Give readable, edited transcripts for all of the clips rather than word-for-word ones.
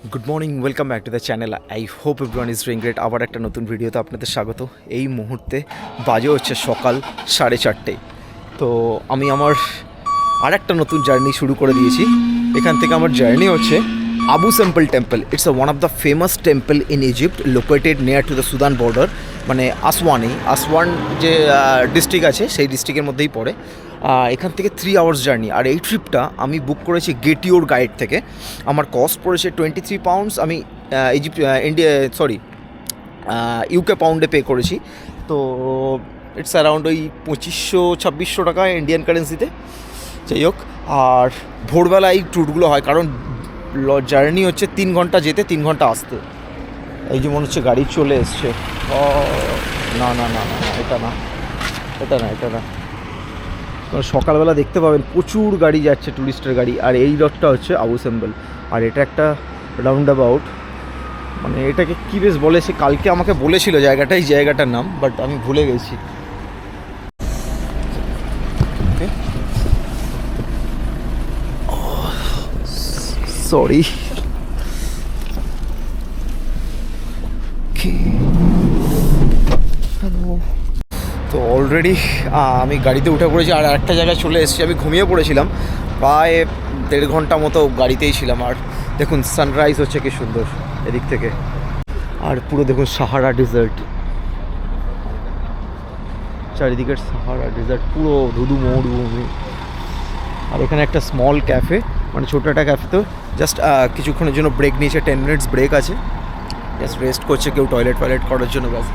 Good morning, welcome back to the channel. I hope everyone is doing great. আবার একটা নতুন ভিডিওতে আপনাদের স্বাগত। এই মুহূর্তে বাজে হচ্ছে সকাল 4:30। তো আমি আমার আর একটা নতুন জার্নি শুরু করে দিয়েছি। এখান থেকে আমার জার্নি হচ্ছে Abu simple temple. It's one of the famous temple in Egypt, located near to the Sudan border, মানে আসওয়ান যে ডিস্ট্রিক্ট আছে সেই ডিস্ট্রিক্টের মধ্যেই পড়ে। এখান থেকে 3 আওয়ার্স জার্নি। আর এই ট্রিপটা আমি বুক করেছি গেট ইউর গাইড থেকে। আমার কস্ট পড়েছে 23 পাউন্ডস। আমি ইউকে পাউন্ডে পে করেছি। তো ইটস অ্যারাউন্ড ওই 2500-2600 টাকা ইন্ডিয়ান কারেন্সিতে। যাই হোক, আর ভোরবেলা এই ট্যুরগুলো হয়, কারণ জার্নি হচ্ছে 3 ঘন্টা যেতে, 3 ঘন্টা আসতে। এই যে মনে হচ্ছে গাড়ি চলে এসছে। না না না না না, এটা না, এটা না, এটা না। সকালবেলা দেখতে পাবেন প্রচুর গাড়ি যাচ্ছে, ট্যুরিস্টের গাড়ি। আর এই রোডটা হচ্ছে আবু সিম্বল। আর এটা একটা রাউন্ড অ্যাবাউট, মানে এটাকে কী বেশ বলে, সে কালকে আমাকে বলেছিল জায়গাটাই, জায়গাটার নাম, বাট আমি ভুলে গেছি। সরি। হ্যালো। তো অলরেডি আমি গাড়িতে উঠে পড়েছি, আর একটা জায়গায় চলে এসেছি। আমি ঘুমিয়ে পড়েছিলাম, প্রায় 1.5 ঘন্টা মতো গাড়িতেই ছিলাম। আর দেখুন সানরাইজ হচ্ছে কি সুন্দর এদিক থেকে। আর পুরো দেখুন সাহারা ডেজার্ট, চারিদিকের সাহারা ডেজার্ট, পুরো ধুধু মরুভূমি। আর এখানে একটা স্মল ক্যাফে, মানে ছোটো একটা ক্যাফে। তো জাস্ট কিছুক্ষণের জন্য ব্রেক নিয়েছে, 10 মিনিটস ব্রেক আছে। জাস্ট রেস্ট করছে কেউ, টয়লেট করার জন্য, ব্যাস।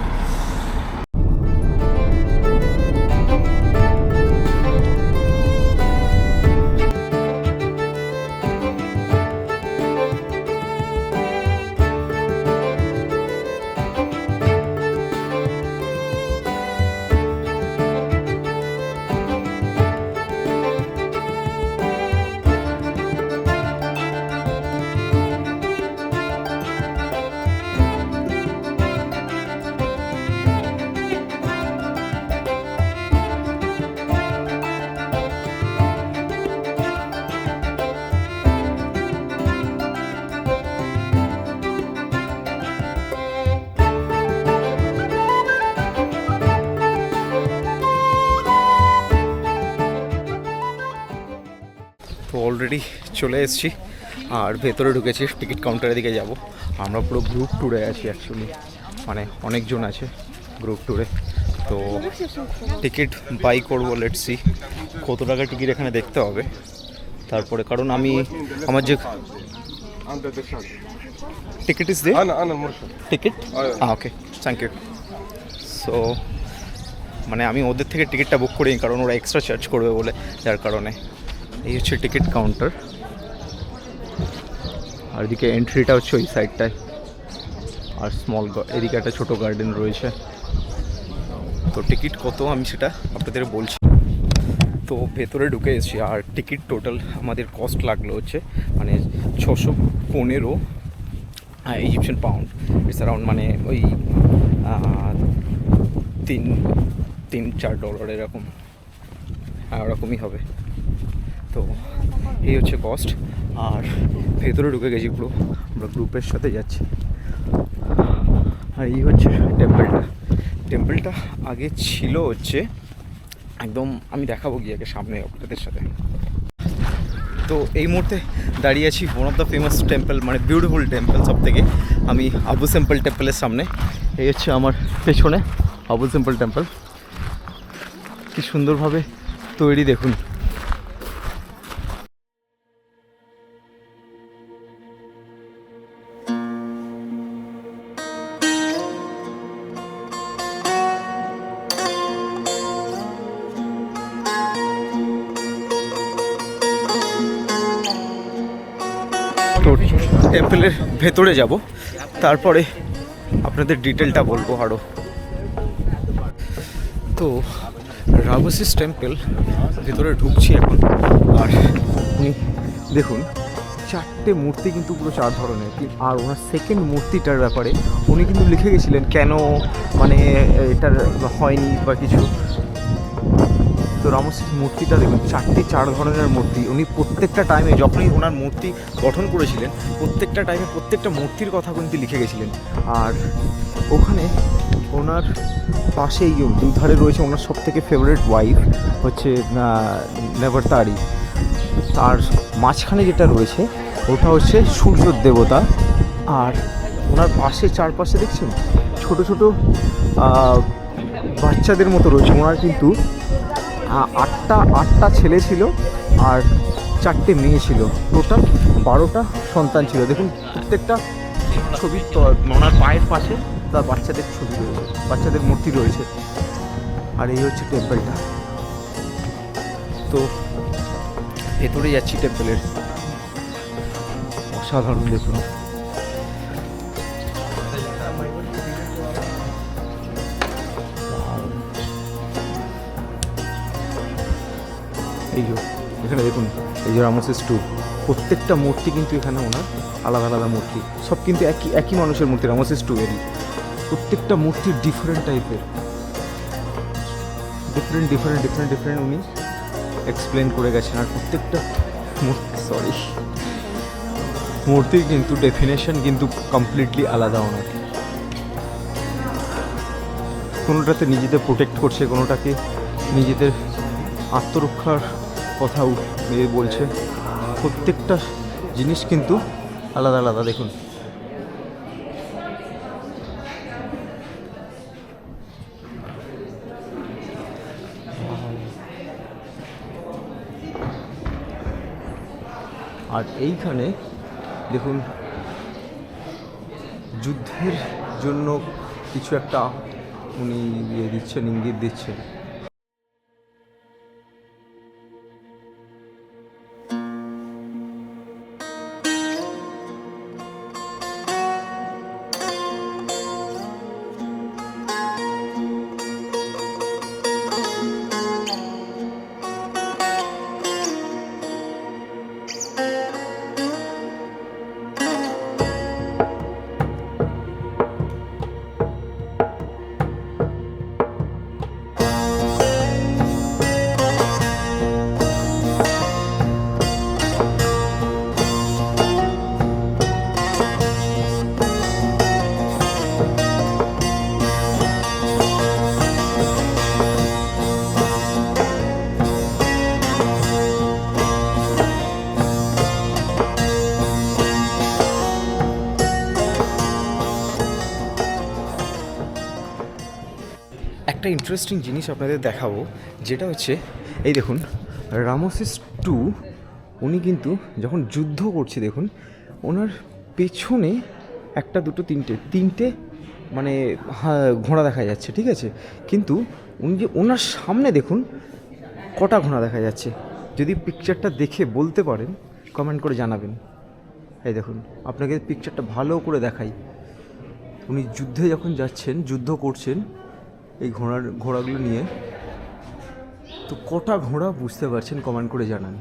তো অলরেডি চলে এসেছি, আর ভেতরে ঢুকেছি, টিকিট কাউন্টারের দিকে যাব। আমরা পুরো গ্রুপ ট্যুরে আছি অ্যাকচুয়ালি, মানে অনেকজন আছে গ্রুপ ট্যুরে। তো টিকিট বাই করবো, লেটস সি কত টাকা টিকিট এখানে দেখতে হবে তারপরে, কারণ আমি আমার যে ticket is the ticket. Okay, thank you. So মানে আমি ওদের থেকে টিকিটটা বুক করিনি, কারণ ওরা এক্সট্রা চার্জ করবে বলে, যার কারণে। এই হচ্ছে টিকিট কাউন্টার, আর এদিকে এন্ট্রিটা হচ্ছে ওই সাইডটায়। আর এদিকে একটা ছোটো গার্ডেন রয়েছে। তো টিকিট কত আমি সেটা আপনাদের বলছি। তো ভেতরে ঢুকে এসেছি, আর টিকিট টোটাল আমাদের কস্ট লাগলো হচ্ছে মানে 615 ইজিপশিয়ান পাউন্ড। ইটস অ্যারাউন্ড মানে ওই $3-4 এরকম, হ্যাঁ ওরকমই হবে। তো এই হচ্ছে কস্ট। আর ভেতরে ঢুকে গেছি, পুরো আমরা গ্রুপের সাথে যাচ্ছি। আর এই হচ্ছে টেম্পলটা আগে ছিল হচ্ছে একদম, আমি দেখাবো গিয়ে আগে সামনে আপনাদের সাথে। তো এই মুহূর্তে দাঁড়িয়ে আছি one of the famous temple, মানে বিউটিফুল টেম্পল সব থেকে। আমি আবু সিম্পল টেম্পলের সামনে। এই হচ্ছে আমার পেছনে আবু সিম্পল টেম্পল, কি সুন্দরভাবে তৈরি দেখুন। তো টেম্পলের ভেতরে যাব, তারপরে আপনাদের ডিটেলটা বলবো আরও। তো রামসিস টেম্পল ভেতরে ঢুকছি এখন। আর উনি দেখুন 4টে মূর্তি কিন্তু পুরো 4 ধরনের। আর ওনার সেকেন্ড মূর্তিটার ব্যাপারে উনি কিন্তু লিখে গেছিলেন কেন মানে এটার হয়নি বা কিছু। তো রামসেস মূর্তিটা দেখুন, 4 ধরনের মূর্তি। উনি প্রত্যেকটা টাইমে যখনই ওনার মূর্তি গঠন করেছিলেন, প্রত্যেকটা টাইমে প্রত্যেকটা মূর্তির কথা কিন্তু লিখে গেছিলেন। আর ওখানে ওনার পাশেই দুধারে রয়েছে ওনার সবথেকে ফেভারিট ওয়াইফ হচ্ছে নেভারতারি। আর মাঝখানে যেটা রয়েছে ওটা হচ্ছে সূর্যর দেবতা। আর ওনার পাশে চারপাশে দেখছেন ছোট ছোট বাচ্চাদের মতো রয়েছে। ওনার কিন্তু আটটা ছেলে ছিল আর 4টে মেয়ে ছিল, টোটাল 12টা সন্তান ছিল। দেখুন প্রত্যেকটা ছবি, ওনার পায়ের পাশে তার বাচ্চাদের ছবি রয়েছে, বাচ্চাদের মূর্তি রয়েছে। আর এই হচ্ছে টেম্পলটা। তো ভেতরে যাচ্ছি টেম্পলের। অসাধারণ দেখুন। এই যে এখানে দেখুন, এই যে রামসেস 2, প্রত্যেকটা মূর্তি কিন্তু এখানে ওনার আলাদা আলাদা মূর্তি, সব কিন্তু একই মানুষের মূর্তি। রামসেস 2 এরই প্রত্যেকটা মূর্তি ডিফারেন্ট টাইপের, ডিফারেন্ট উনি এক্সপ্লেন করে গেছেন। আর প্রত্যেকটা মূর্তির কিন্তু ডেফিনেশন কিন্তু কমপ্লিটলি আলাদা ওনার। কোনোটাতে নিজেদের প্রোটেক্ট করছে, কোনোটাকে নিজেদের আত্মরক্ষার কথা বলছে। প্রত্যেকটা জিনিস কিন্তু আলাদা আলাদা দেখুন। আর এইখানে দেখুন যুদ্ধের জন্য কিছু একটা উনি দিচ্ছেন, ইঙ্গিত দিচ্ছেন। একটা ইন্টারেস্টিং জিনিস আপনাদের দেখাবো, যেটা হচ্ছে এই দেখুন রামসেস 2 উনি কিন্তু যখন যুদ্ধ করছে দেখুন ওনার পেছনে 1 2 3টে মানে ঘোড়া দেখা যাচ্ছে, ঠিক আছে? কিন্তু উনি যে ওনার সামনে দেখুন কটা ঘোড়া দেখা যাচ্ছে। যদি পিকচারটা দেখে বলতে পারেন কমেন্ট করে জানাবেন। এই দেখুন আপনাকে পিকচারটা ভালো করে দেখাই। উনি যুদ্ধে যখন যাচ্ছেন, যুদ্ধ করছেন এই ঘোড়াগুলো নিয়ে, তো কটা ঘোড়া বুঝতে পারছেন কমেন্ট করে জানান।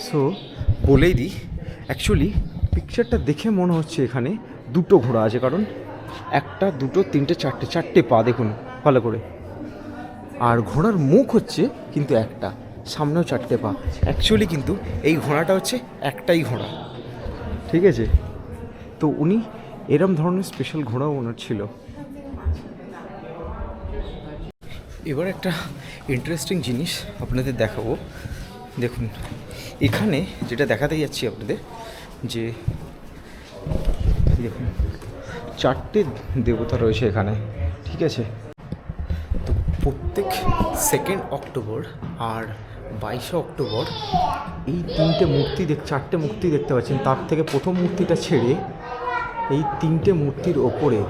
সো বলেই দিই, অ্যাকচুয়ালি পিকচারটা দেখে মনে হচ্ছে এখানে 2টো ঘোড়া আছে, কারণ 1 2 3 4টে পা দেখুন ভালো করে। আর ঘোড়ার মুখ হচ্ছে কিন্তু একটা, সামনেও 4টে পা। অ্যাকচুয়ালি কিন্তু এই ঘোড়াটা হচ্ছে একটাই ঘোড়া, ঠিক আছে? তো উনি এরম ধরনের স্পেশাল ঘোড়াও ওনার ছিল। এবার একটা ইন্টারেস্টিং জিনিস আপনাদের দেখাবো। দেখুন এখানে যেটা দেখাতে যাচ্ছি আপনাদের, যে দেখুন 4টে দেবতা রয়েছে এখানে, ঠিক আছে? তো প্রত্যেক 2 অক্টোবর আর 22 অক্টোবর এই 4টে মূর্তি দেখতে পাচ্ছেন। তার থেকে প্রথম মূর্তিটা ছেড়ে এই 3টে মূর্তির ওপরে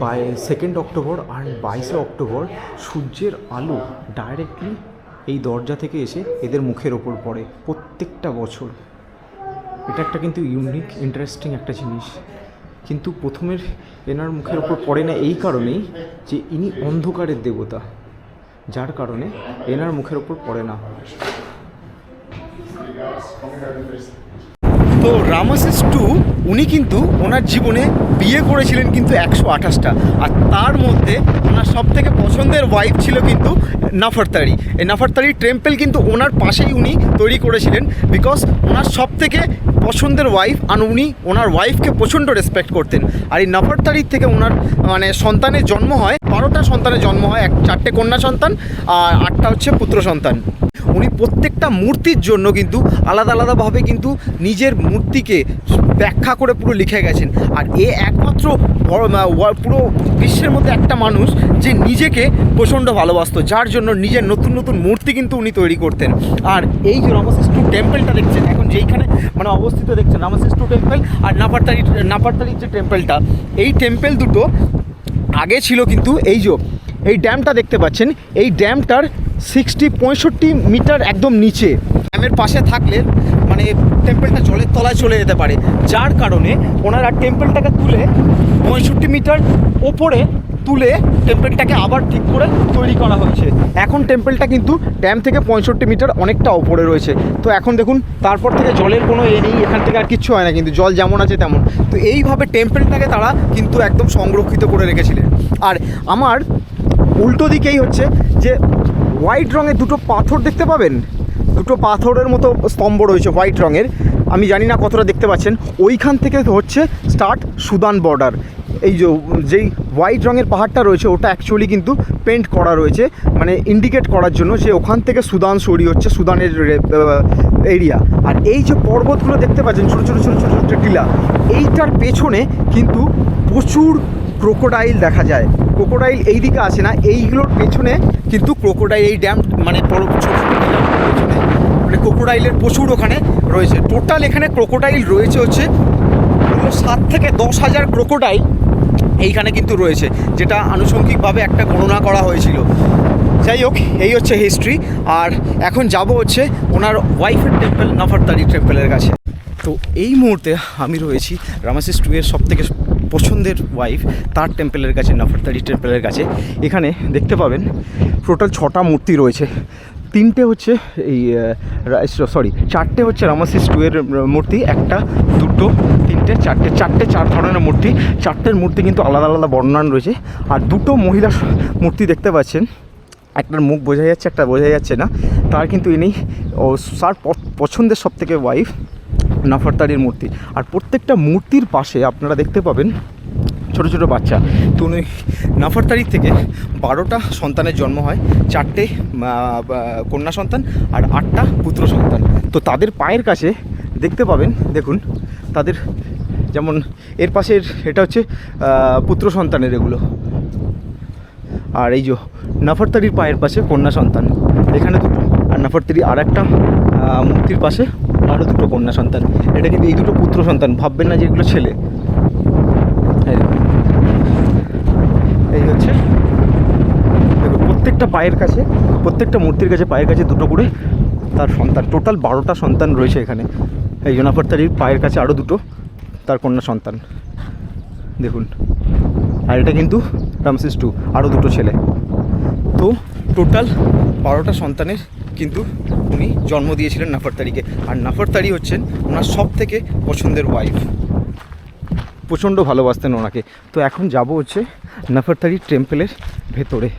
2 অক্টোবর আর 22 অক্টোবর সূর্যের আলো ডাইরেক্টলি এই দরজা থেকে এসে এদের মুখের ওপর পড়ে প্রত্যেকটা বছর। এটা একটা কিন্তু ইউনিক ইন্টারেস্টিং একটা জিনিস। কিন্তু প্রথমের এনার মুখের ওপর পড়ে না এই কারণেই যে ইনি অন্ধকারের দেবতা, যার কারণে এনার মুখের ওপর পড়ে না। তো রামসেস টু উনি কিন্তু ওনার জীবনে বিয়ে করেছিলেন কিন্তু 128টা, আর তার মধ্যে ওনার সবথেকে পছন্দের ওয়াইফ ছিল কিন্তু নাফারতারি। এই নাফারতারি টেম্পল কিন্তু ওনার পাশেই উনি তৈরি করেছিলেন, বিকজ ওনার সবথেকে পছন্দের ওয়াইফ, আর উনি ওনার ওয়াইফকে প্রচণ্ড রেসপেক্ট করতেন। আর এই নাফারতারির থেকে ওনার মানে সন্তানের জন্ম হয়, 12টা সন্তানের জন্ম হয়, 4টে কন্যা সন্তান আর 8টা হচ্ছে পুত্র সন্তান। উনি প্রত্যেকটা মূর্তির জন্য কিন্তু আলাদা আলাদাভাবে কিন্তু নিজের মূর্তিকে ব্যাখ্যা করে পুরো লিখে গেছেন। আর এ একমাত্র পুরো বিশ্বের মধ্যে একটা মানুষ যে নিজেকে প্রচণ্ড ভালোবাসতো, যার জন্য নিজের নতুন নতুন মূর্তি কিন্তু উনি তৈরি করতেন। আর এই যে রামসেস টু টেম্পলটা দেখছেন এখন, যেইখানে মানে অবস্থিত দেখছেন রামসেস টু টেম্পল আর নাফারতারির যে টেম্পলটা, এই টেম্পল দুটো আগে ছিল কিন্তু এই ড্যামটা দেখতে পাচ্ছেন, এই ড্যামটার 65 মিটার একদম নিচে। ড্যামের পাশে থাকলে মানে টেম্পলটা জলের তলায় চলে যেতে পারে, যার কারণে ওনারা টেম্পলটাকে তুলে 65 মিটার ওপরে তুলে টেম্পলটাকে আবার ঠিক করে তৈরি করা হয়েছে। এখন টেম্পলটা কিন্তু ড্যাম থেকে 65 মিটার অনেকটা ওপরে রয়েছে। তো এখন দেখুন, তারপর থেকে জলের কোনো নেই, এখান থেকে আর কিচ্ছু হয় না, কিন্তু জল যেমন আছে তেমন। তো এইভাবে টেম্পলটাকে তারা কিন্তু একদম সংরক্ষিত করে রেখেছিলেন। আর আমার উল্টো দিকেই হচ্ছে যে হোয়াইট রঙের দুটো পাথর দেখতে পাবেন, দুটো পাথরের মতো স্তম্ভ রয়েছে হোয়াইট রঙের, আমি জানি না কতটা দেখতে পাচ্ছেন। ওইখান থেকে হচ্ছে স্টার্ট সুদান বর্ডার। এই যেই হোয়াইট রঙের পাহাড়টা রয়েছে ওটা অ্যাকচুয়ালি কিন্তু পেন্ট করা রয়েছে, মানে ইন্ডিকেট করার জন্য যে ওখান থেকে সুদান সরি হচ্ছে, সুদানের এরিয়া। আর এই যে পর্বতগুলো দেখতে পাচ্ছেন ছোটো ছোটো ছোটো ছোটো ছোটো টিলা, এইটার পেছনে কিন্তু প্রচুর ক্রোকোডাইল দেখা যায়। ক্রোকোডাইল এই দিকে আসে না, এইগুলোর পেছনে কিন্তু ক্রোকোডাইল, এই ড্যাম মানে পেছনে মানে ক্রোকোডাইলের প্রচুর ওখানে রয়েছে। টোটাল এখানে ক্রোকোডাইল রয়েছে হচ্ছে 7 থেকে 10,000 ক্রোকোডাইল এইখানে কিন্তু রয়েছে, যেটা আনুষঙ্গিকভাবে একটা গণনা করা হয়েছিল। যাই হোক, এই হচ্ছে হিস্ট্রি। আর এখন যাব হচ্ছে ওনার ওয়াইফের টেম্পল নাফারতারি টেম্পলের কাছে। তো এই মুহূর্তে আমি রয়েছি রামসেস টু এর সবথেকে পছন্দের ওয়াইফ তার টেম্পলের কাছে, নাফারতারি টেম্পলের কাছে। এখানে দেখতে পাবেন টোটাল 6টা মূর্তি রয়েছে। 3টে হচ্ছে চারটে হচ্ছে রামসেস টু এর মূর্তি, 1টা 2টো 3টে 4টে 4 ধরনের মূর্তি। 4টের মূর্তি কিন্তু আলাদা আলাদা বর্ণনা রয়েছে। আর 2টো মহিলা মূর্তি দেখতে পাচ্ছেন, একটার মুখ বোঝা যাচ্ছে, একটা বোঝা যাচ্ছে না। তার কিন্তু ইনি তার পছন্দের সবথেকে ওয়াইফ নাফারতারির মূর্তি। আর প্রত্যেকটা মূর্তির পাশে আপনারা দেখতে পাবেন ছোটো ছোটো বাচ্চা। তো উনি নাফারতারির থেকে 12টা সন্তানের জন্ম হয়, 4টে কন্যা সন্তান আর 8টা পুত্র সন্তান। তো তাদের পায়ের কাছে দেখতে পাবেন, দেখুন তাদের যেমন এর পাশের এটা হচ্ছে পুত্র সন্তানের এগুলো, আর এই যে নাফারতারির পায়ের পাশে কন্যা সন্তান, এখানে 2টো। আর নাফারতারি আর একটা মূর্তির পাশে আরও 2টো কন্যা সন্তান। এটা কিন্তু এই 2টো পুত্র সন্তান, ভাববেন না যে এগুলো ছেলে। এই হচ্ছে দেখুন, প্রত্যেকটা পায়ের কাছে, প্রত্যেকটা মূর্তির কাছে পায়ের কাছে 2টো করে তার সন্তান। টোটাল 12টা সন্তান রয়েছে এখানে। এই নাফারতারির পায়ের কাছে আরও 2টো তার কন্যা সন্তান দেখুন। আর এটা কিন্তু রামসেস টু, আরও 2টো ছেলে। তো টোটাল 12টা সন্তানের কিন্তু উনি জন্ম দিয়েছিলেন নাফারতারিকে। আর নাফারতারি হচ্ছেন ওনার সবথেকে পছন্দের ওয়াইফ, প্রচণ্ড ভালোবাসতেন ওনাকে। তো এখন যাব হচ্ছে নাফারতারি টেম্পলের ভেতরে।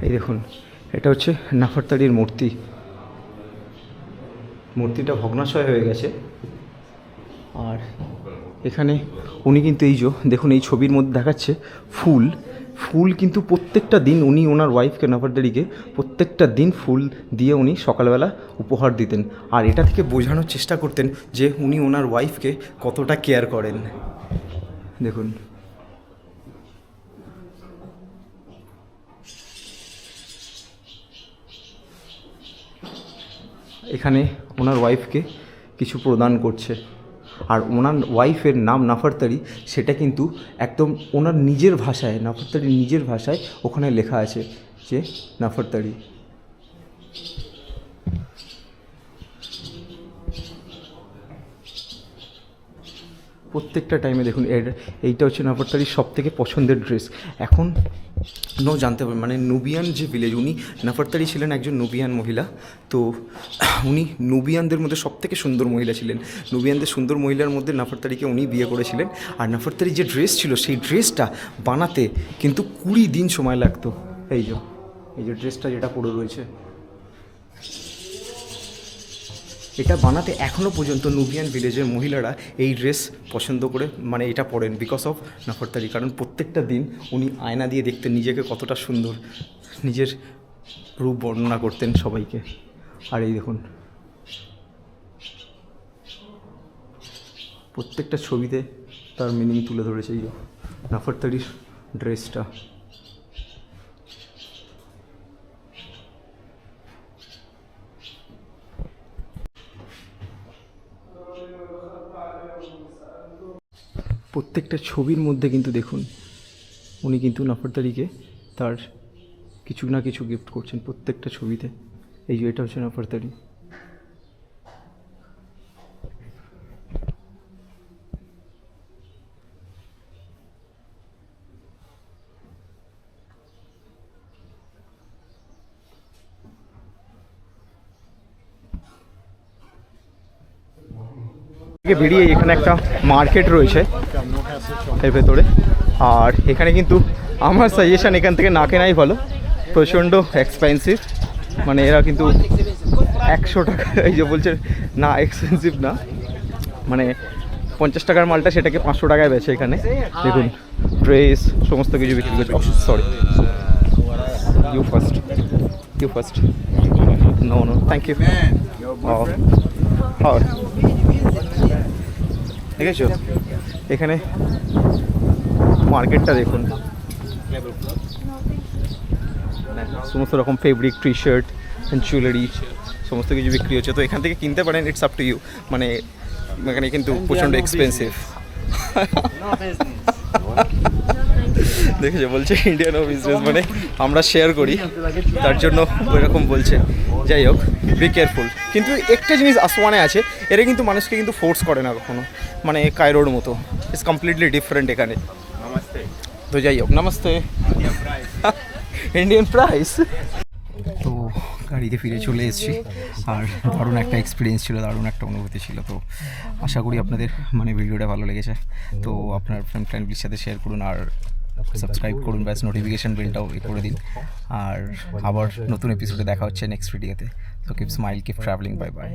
এই দেখুন, এটা হচ্ছে নাফারতারির মূর্তি। মূর্তিটা ভগ্নাশয় হয়ে গেছে। আর এখানে উনি কিন্তু এই যে দেখুন, এই ছবির মধ্যে দেখাচ্ছে ফুল। ফুল কিন্তু প্রত্যেকটা দিন উনি ওনার ওয়াইফকে নাফারতারিকে প্রত্যেকটা দিন ফুল দিয়ে উনি সকালবেলা উপহার দিতেন। আর এটা থেকে বোঝানোর চেষ্টা করতেন যে উনি ওনার ওয়াইফকে কতটা কেয়ার করেন। দেখুন, এখানে ওনার ওয়াইফকে কিছু প্রদান করছে। আর ওনার ওয়াইফের নাম নাফারতারি, সেটা কিন্তু একদম ওনার নিজের ভাষায়, নাফারতারির নিজের ভাষায় ওখানে লেখা আছে যে নাফারতারি। প্রত্যেকটা টাইমে দেখুন এইটা হচ্ছে নাফারতারির সব থেকে পছন্দের ড্রেস। এখন জানতে পারেন মানে নুবিয়ান যে ভিলেজ, উনি নাফারতারি ছিলেন একজন নুবিয়ান মহিলা। তো উনি নুবিয়ানদের মধ্যে সব থেকে সুন্দর মহিলা ছিলেন। নুবিয়ানদের সুন্দর মহিলার মধ্যে নাফারতারিকে উনি বিয়ে করেছিলেন। আর নাফারতারি যে ড্রেস ছিল সেই ড্রেসটা বানাতে কিন্তু 20 দিন সময় লাগতো। এই যে ড্রেসটা যেটা পরে রয়েছে, এটা বানাতে এখনও পর্যন্ত নুবিয়ান ভিলেজের মহিলারা এই ড্রেস পছন্দ করে মানে এটা পরেন বিকজ অফ নাফারতারি। কারণ প্রত্যেকটা দিন উনি আয়না দিয়ে দেখতেন নিজেকে কতটা সুন্দর, নিজের রূপ বর্ণনা করতেন সবাইকে। আর এই দেখুন প্রত্যেকটা ছবিতে তার মিনিং তুলে ধরেছে এই নাফারতারির ড্রেসটা। প্রত্যেকটা ছবির মধ্যে কিন্তু দেখুন উনি কিন্তু নাফারতারিকে তার কিছু না কিছু গিফট করছেন প্রত্যেকটা ছবিতে। এই যে এটা হচ্ছে নাফারতারি। বেরিয়ে এখানে একটা মার্কেট রয়েছে এর ভেতরে। আর এখানে কিন্তু আমার সাজেশন এখান থেকে না কেনাই ভালো, প্রচণ্ড এক্সপেন্সিভ। মানে এরা কিন্তু 100 টাকা, এই যে বলছে না এক্সপেন্সিভ না, মানে 50 টাকার মালটা সেটাকে 500 টাকায় বেচে এখানে। দেখুন ড্রেস সমস্ত কিছু বিক্রি করছে। Sorry, you first. No thank you. ঠিক আছে, এখানে মার্কেটটা দেখুন, সমস্ত রকম ফেব্রিক, টি শার্ট, জুয়েলারি সমস্ত কিছু বিক্রি হচ্ছে। তো এখান থেকে কিনতে পারেন, ইটস আপ টু ইউ। মানে এখানে কিন্তু প্রচণ্ড এক্সপেন্সিভ। দেখেছো বলছে ইন্ডিয়ান ও বিজনেস, মানে আমরা শেয়ার করি তার জন্য ওইরকম বলছে। যাই হোক, বি কেয়ারফুল। কিন্তু একটা জিনিস আসওয়ানে আছে, এরা কিন্তু মানুষকে কিন্তু ফোর্স করে না কখনো, মানে কায়রোর মতো। ইটস কমপ্লিটলি ডিফারেন্ট এখানে। তো যাই হোক, নমস্তে। Indian price. তো গাড়িতে ফিরে চলে এসেছি, আর দারুণ একটা এক্সপিরিয়েন্স ছিল, দারুণ একটা অনুভূতি ছিল। তো আশা করি আপনাদের মানে ভিডিওটা ভালো লেগেছে। তো আপনার ফ্যামিলির সাথে শেয়ার করুন, আর সাবস্ক্রাইব করুন, ব্যাস নোটিফিকেশান বেলটাও করে দিন। আর আবার নতুন এপিসোডে দেখা হচ্ছে নেক্সট ভিডিওতে। তো keep smile, keep travelling, bye bye.